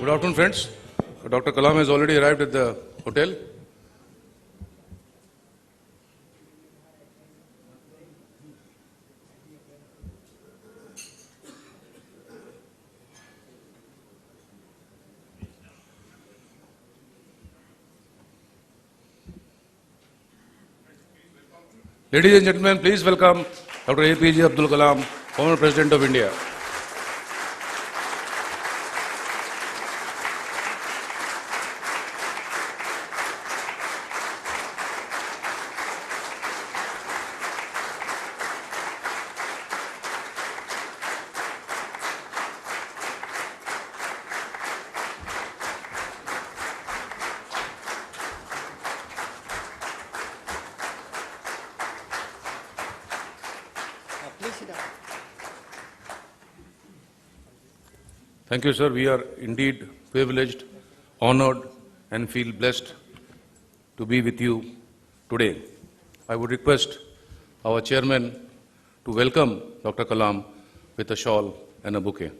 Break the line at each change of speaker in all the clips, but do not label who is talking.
Good afternoon, friends. Dr. Kalam has already arrived at the hotel. Ladies and gentlemen, please welcome Dr. APJ Abdul Kalam, former President of India. Thank you, sir. We are indeed privileged, honored, and feel blessed to be with you today. I would request our chairman to welcome Dr. Kalam with a shawl and a bouquet.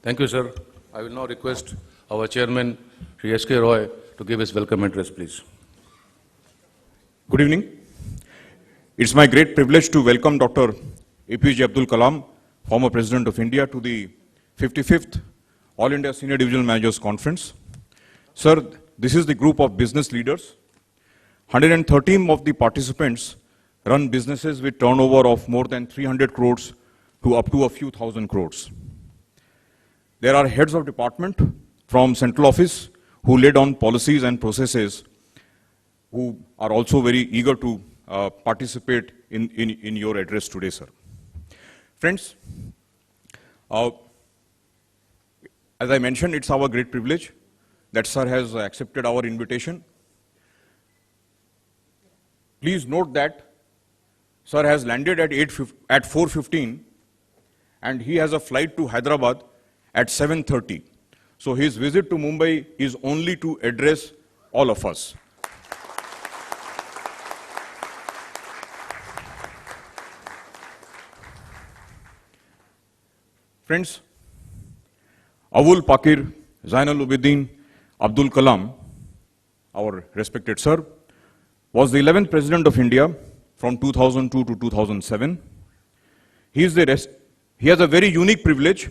Thank you, sir. I will now request our chairman, Sri S.K. Roy, to give his welcome address, please.
Good evening. It's my great privilege to welcome Dr. APJ Abdul Kalam, former President of India, to the 55th All India Senior Divisional Managers Conference. Sir, this is the group of business leaders. 113 of the participants run businesses with turnover of more than 300 crores to up to a few thousand crores. There are heads of department from central office who lay down policies and processes, who are also very eager to participate in your address today, sir. Friends, as I mentioned, it's our great privilege that sir has accepted our invitation. Please note that sir has landed at 4:15 and he has a flight to Hyderabad at 7:30. So his visit to Mumbai is only to address all of us. Friends, Avul Pakir Zainal Ubeddin Abdul Kalam, our respected sir, was the 11th President of India from 2002 to 2007. He has a very unique privilege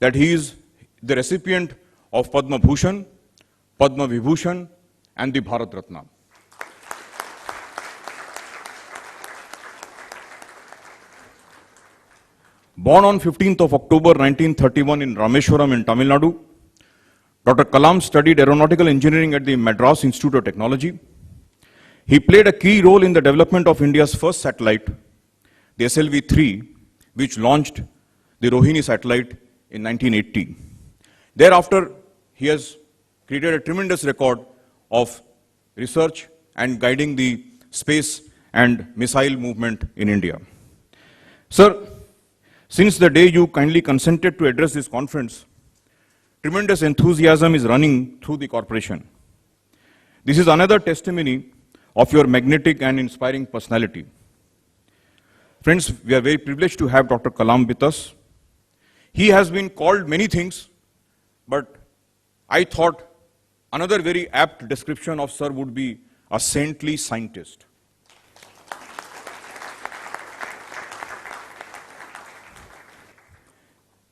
that he is the recipient of Padma Bhushan, Padma Vibhushan, and the Bharat Ratna. Born on 15th of October 1931 in Rameshwaram in Tamil Nadu, Dr. Kalam studied aeronautical engineering at the Madras Institute of Technology. He played a key role in the development of India's first satellite, the SLV-3, which launched the Rohini satellite in 1980. Thereafter, he has created a tremendous record of research and guiding the space and missile movement in India. Sir, since the day you kindly consented to address this conference, tremendous enthusiasm is running through the corporation. This is another testimony of your magnetic and inspiring personality. Friends, we are very privileged to have Dr. Kalam with us. He has been called many things, but I thought another very apt description of sir would be a saintly scientist.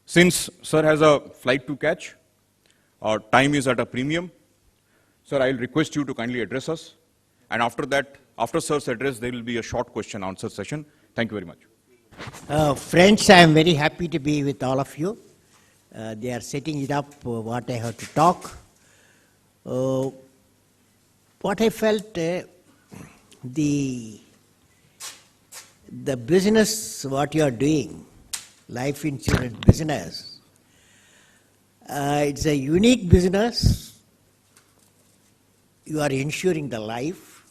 Since sir has a flight to catch, our time is at a premium. Sir, I'll request you to kindly address us. And after that, after sir's address, there will be a short question answer session. Thank you very much.
Friends, I am very happy to be with all of you. They are setting it up what I have to talk. What I felt, the business what you are doing, life insurance business, it's a unique business. You are insuring the life.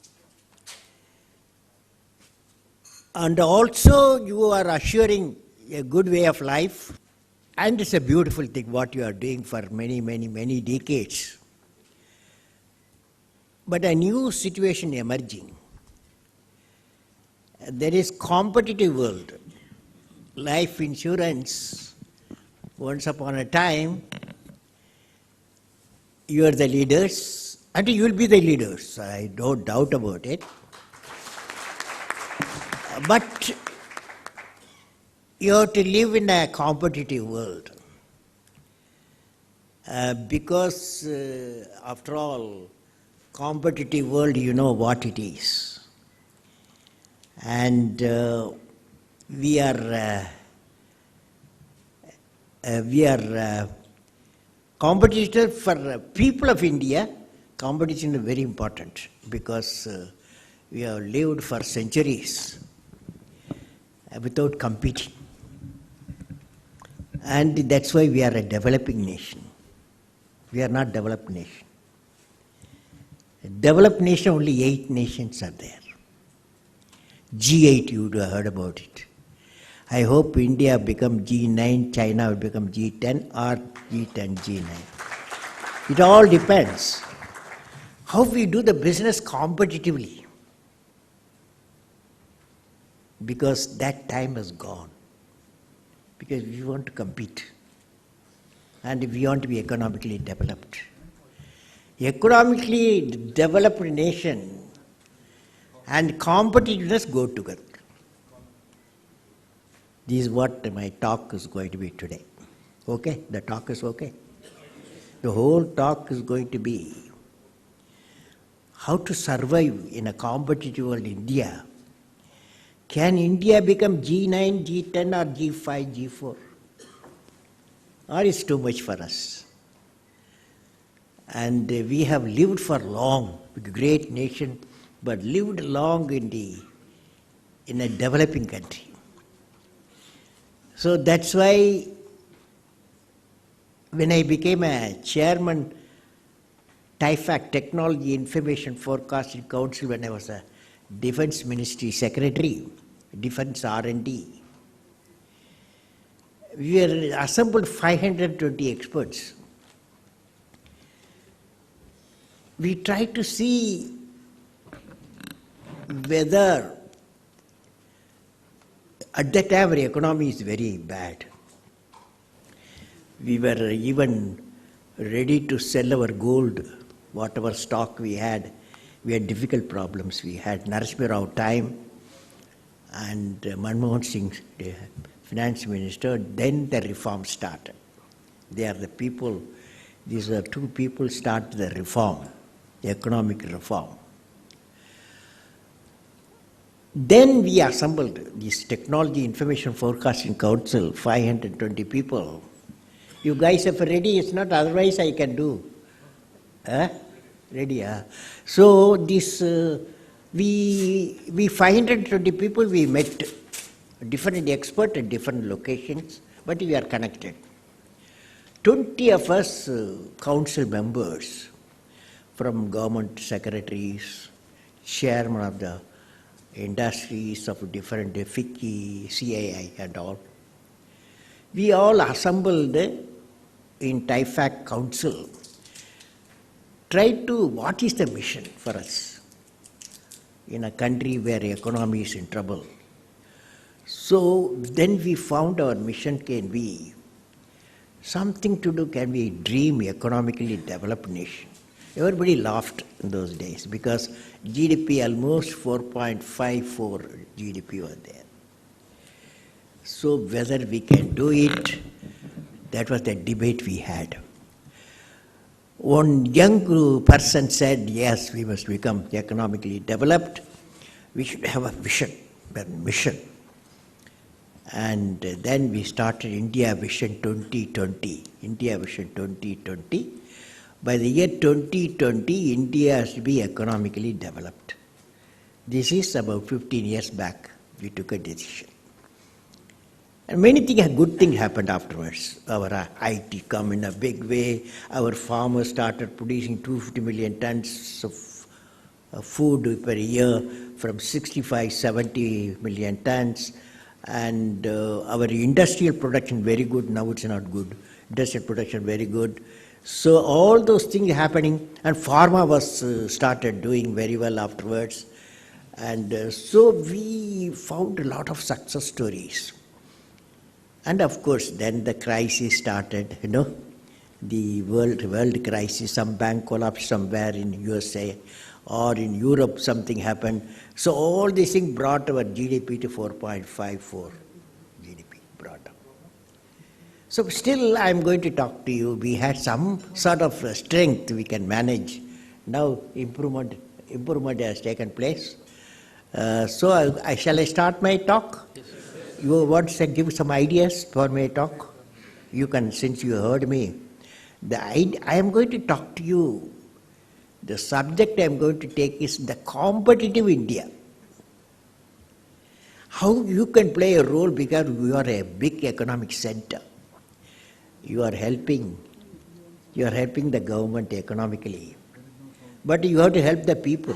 And also you are assuring a good way of life. And it's a beautiful thing what you are doing for many, many, many decades. But a new situation emerging. There is competitive world. Life insurance, once upon a time, you are the leaders, and you will be the leaders, I don't doubt about it. But you have to live in a competitive world. Because, after all, competitive world, you know what it is. And we are competitors for people of India. Competition is very important because we have lived for centuries without competing. And that's why we are a developing nation. We are not developed nation. A developed nation, only 8 nations are there. G8, you would have heard about it. I hope India become G9, China will become G10 or G10, G9. It all depends how we do the business competitively. Because that time is gone. Because we want to compete. And we want to be economically developed. Economically developed nation and competitiveness go together. This is what my talk is going to be today. Okay? The talk is okay? The whole talk is going to be how to survive in a competitive world India. Can India become G9, G10 or G5, G4? Or is too much for us? And we have lived for long, with a great nation, but lived long in a developing country. So that's why when I became a chairman, TIFAC, Technology Information Forecasting Council, when I was a Defense Ministry Secretary, Defense R&D, we were assembled 520 experts. We tried to see whether, at that time our economy is very bad. We were even ready to sell our gold, whatever stock we had. We had difficult problems. We had Narasimha Rao time and Manmohan Singh, the finance minister. Then the reform started. They are the people, these are 2 people started the reform, the economic reform. Then we assembled this Technology Information Forecasting Council, 520 people. You guys are ready? It's not otherwise I can do. Ready? So this, we 520 people, we met different experts at different locations, but we are connected. 20 of us council members, from government secretaries, chairman of the industries of different FICCI, CII and all. We all assembled in TIFAC Council, tried to, what is the mission for us in a country where economy is in trouble. So then we found our mission can be something to do, can we dream economically developed nation. Everybody laughed in those days because GDP almost 4.54 GDP was there. So whether we can do it, that was the debate we had. One young person said, yes, we must become economically developed. We should have a vision, a mission. And then we started India Vision 2020. India Vision 2020. By the year 2020, India has to be economically developed. This is about 15 years back. We took a decision. And many things, good things happened afterwards. Our IT come in a big way. Our farmers started producing 250 million tons of food per year from 65, 70 million tons. And our industrial production very good, now it's not good. Industrial production very good. So all those things happening, and pharma was started doing very well afterwards. And so we found a lot of success stories. And of course, then the crisis started, the world crisis, some bank collapsed somewhere in USA or in Europe, something happened. So all these things brought our GDP to 4.54 GDP brought up. So still I'm going to talk to you. We had some sort of strength we can manage. Now improvement has taken place. So shall I start my talk? Yes. You want to give some ideas for my talk? You can, since you heard me. I am going to talk to you. The subject I am going to take is the competitive India. How you can play a role because you are a big economic center. You are helping the government economically. But you have to help the people,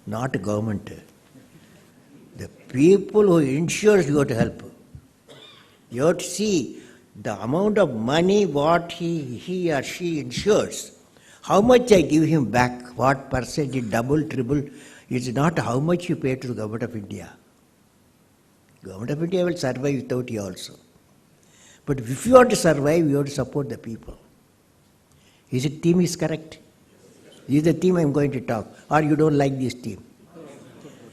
not the government. The people who insures you have to help. You have to see the amount of money what he or she insures. How much I give him back, what percentage, double, triple, is not how much you pay to the Government of India. Government of India will survive without you also. But if you want to survive, you have to support the people. Is the theme is correct? This is the theme I am going to talk. Or you don't like this theme?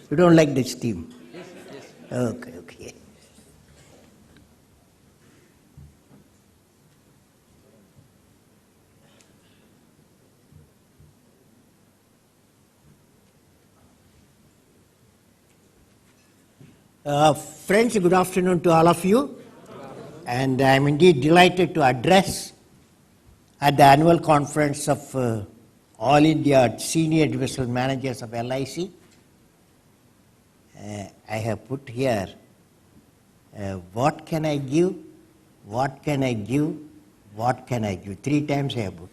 You don't like this theme? Okay. Friends, good afternoon to all of you. And I am indeed delighted to address at the annual conference of All India Senior Divisional Managers of LIC. I have put here, what can I give, what can I give, what can I give? 3 times I have put.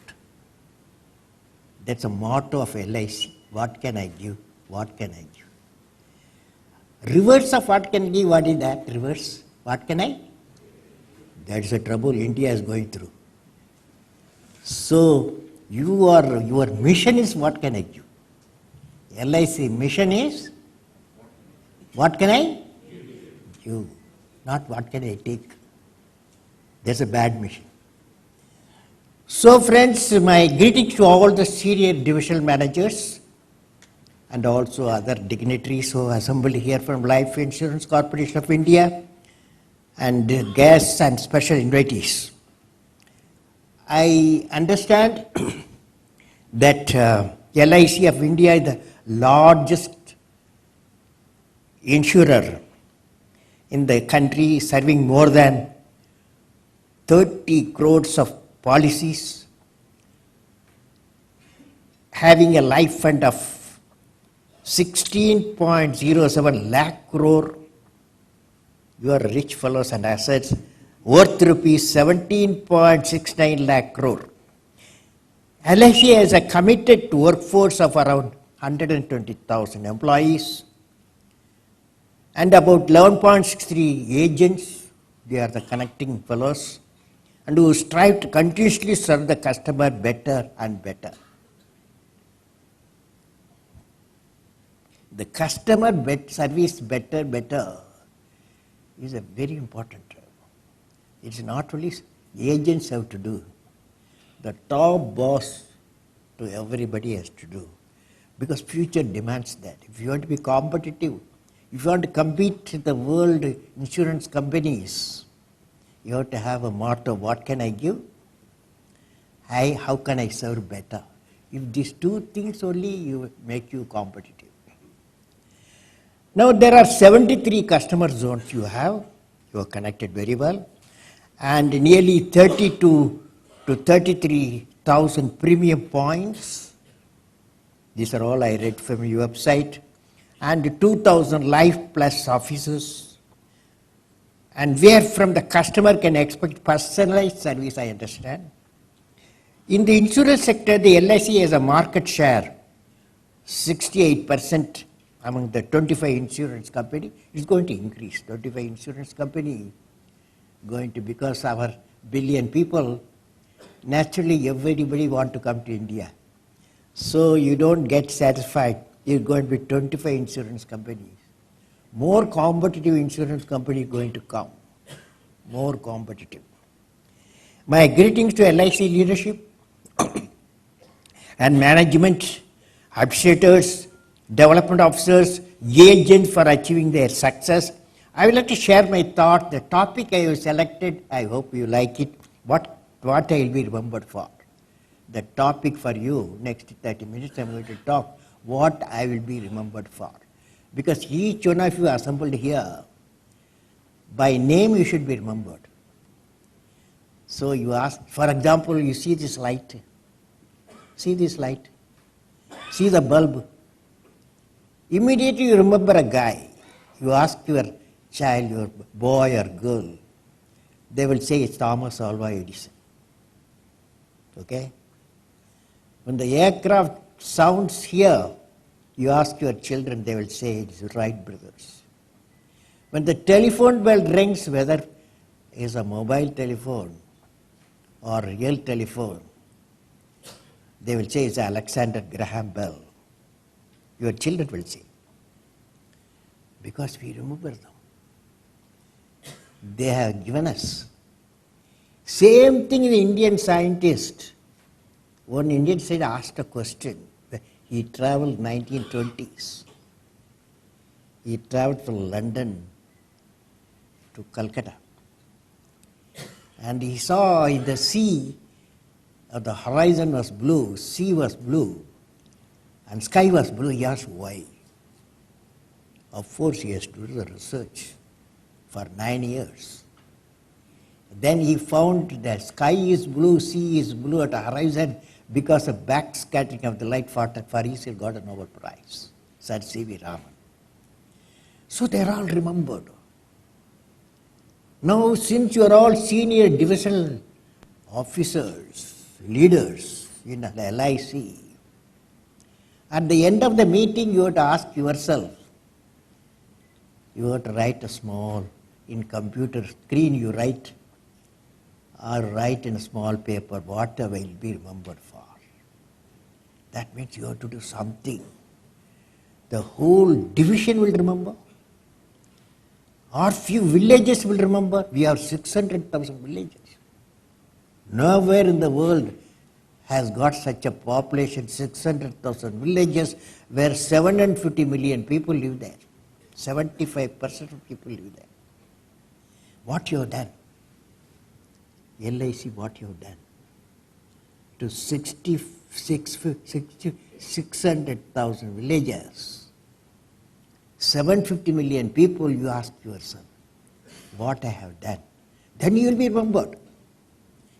That's a motto of LIC. What can I give, what can I give? Reverse of what can I give, what is that? Reverse, what can I? That's the trouble India is going through. So, your mission is what can I give? LIC mission is what can I give, not what can I take. That's a bad mission. So friends, my greetings to all the senior divisional managers and also other dignitaries who assembled here from Life Insurance Corporation of India and guests and special invitees. I understand that LIC of India is the largest insurer in the country, serving more than 30 crores of policies, having a life fund of 16.07 lakh crore. You are rich fellows and assets worth rupees 17.69 lakh crore. LIC has a committed workforce of around 120,000 employees and about 11.63 agents. They are the connecting fellows and who strive to continuously serve the customer better and better. The customer service better is a very important. It's not only agents have to do. The top boss to everybody has to do. Because future demands that. If you want to be competitive, if you want to compete with the world insurance companies, you have to have a motto, what can I give? How can I serve better? If these 2 things only make you competitive. Now there are 73 customer zones you have. You are connected very well. And nearly 32 to 33,000 premium points. These are all I read from your website. And 2,000 Life Plus offices. And where from the customer can expect personalized service, I understand. In the insurance sector, the LIC has a market share 68% among the 25 insurance company is going to increase. 25 insurance company going to, because our billion people, naturally everybody want to come to India. So you don't get satisfied. You're going to be 25 insurance companies. More competitive insurance company going to come. More competitive. My greetings to LIC leadership and management, administrators, development officers, agents for achieving their success. I would like to share my thought. The topic I have selected, I hope you like it, what I will be remembered for. The topic for you, next 30 minutes I am going to talk, what I will be remembered for. Because each one of you assembled here, by name you should be remembered. So you ask, for example, you see this light. See this light. See the bulb. Immediately you remember a guy. You ask your child, your boy or girl, they will say it's Thomas Alva Edison. Okay? When the aircraft sounds here, you ask your children, they will say it's Wright brothers. When the telephone bell rings, whether it's a mobile telephone or real telephone, they will say it's Alexander Graham Bell. Your children will say. Because we remember them. They have given us. Same thing in the Indian scientist. One Indian scientist asked a question. He traveled 1920s. He traveled from London to Calcutta. And he saw in the sea, the horizon was blue, sea was blue, and sky was blue. He asked why. Of course, he has to do the research for 9 years. Then he found that sky is blue, sea is blue at the horizon because of backscattering of the light for he got a Nobel Prize. Sir C.V. Raman. So they are all remembered. Now, since you are all senior divisional officers, leaders in the LIC, at the end of the meeting you have to ask yourself, you have to write a small, in computer screen you write, or write in a small paper, what I will be remembered for. That means you have to do something. The whole division will remember, or few villages will remember. We have 600,000 villages. Nowhere in the world has got such a population, 600,000 villages, where 750 million people live there. 75% of people live there. What you have done? LIC, what you have done? To 600,000 villages, 750 million people, you ask yourself, what I have done? Then you will be remembered.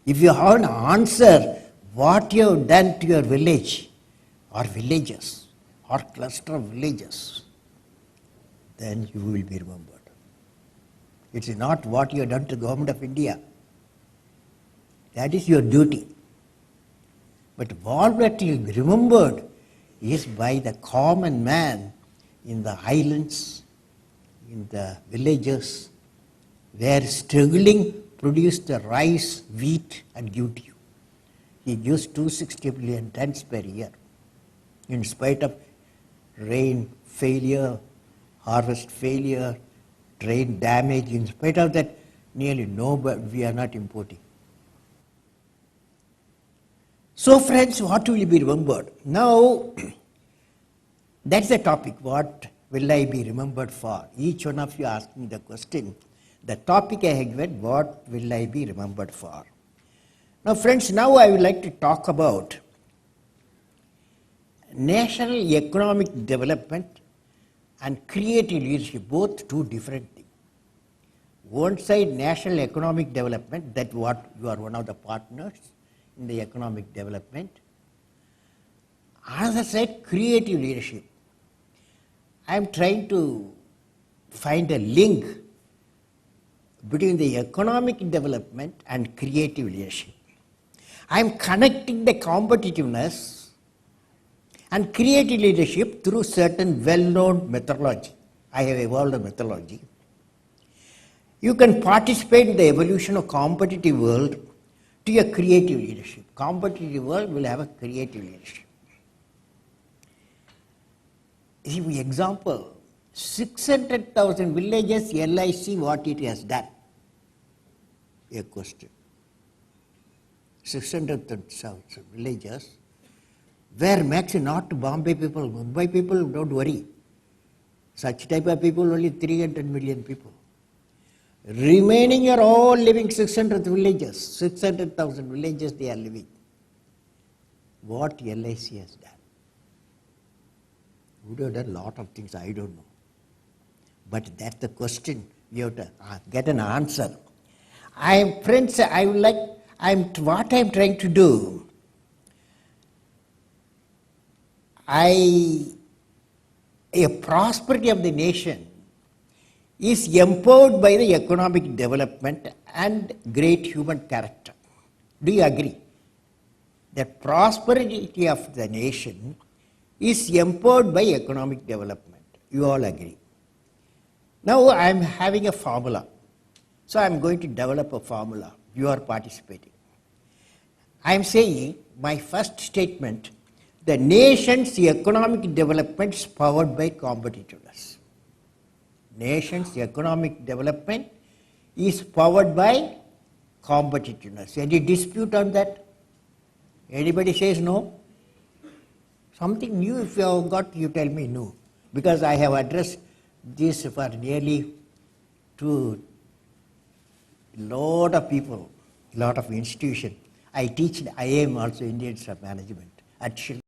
If you have an answer, what you have done to your village, or villages, or cluster of villages, then you will be remembered. It is not what you have done to the government of India. That is your duty. But all that you will be remembered is by the common man in the islands, in the villages, where struggling produced the rice, wheat and give to you. He gives 260 million tons per year. In spite of rain failure, harvest failure, train damage, in spite of that, nearly nobody, we are not importing. So friends, what will be remembered? Now, that's the topic. What will I be remembered for? Each one of you asking the question. The topic I have given, what will I be remembered for? Now friends, now I would like to talk about national economic development and creative leadership, both two different things. One side, national economic development, that what you are one of the partners in the economic development. Another side, creative leadership. I am trying to find a link between the economic development and creative leadership. I am connecting the competitiveness and creative leadership through certain well-known methodology. I have evolved a methodology. You can participate in the evolution of competitive world to a creative leadership. Competitive world will have a creative leadership. For example, 600,000 villages, LIC, what it has done? A question. 600,000 villages, where max not Bombay people, Mumbai people, don't worry. Such type of people, only 300 million people. Remaining are all living 600 villages, 600,000 villages they are living. What LIC has done? Would have done a lot of things, I don't know. But that's the question, you have to get an answer. Friends, what I'm trying to do, a prosperity of the nation is empowered by the economic development and great human character. Do you agree? The prosperity of the nation is empowered by economic development. You all agree. Now I am having a formula. So I am going to develop a formula. You are participating. I am saying my first statement, the nation's economic development is powered by competitiveness. Nation's economic development is powered by competitiveness. Any dispute on that? Anybody says no? Something new if you have got, you tell me no. Because I have addressed this for nearly to lot of people, lot of institutions. I teach IIM also, Indian Management, at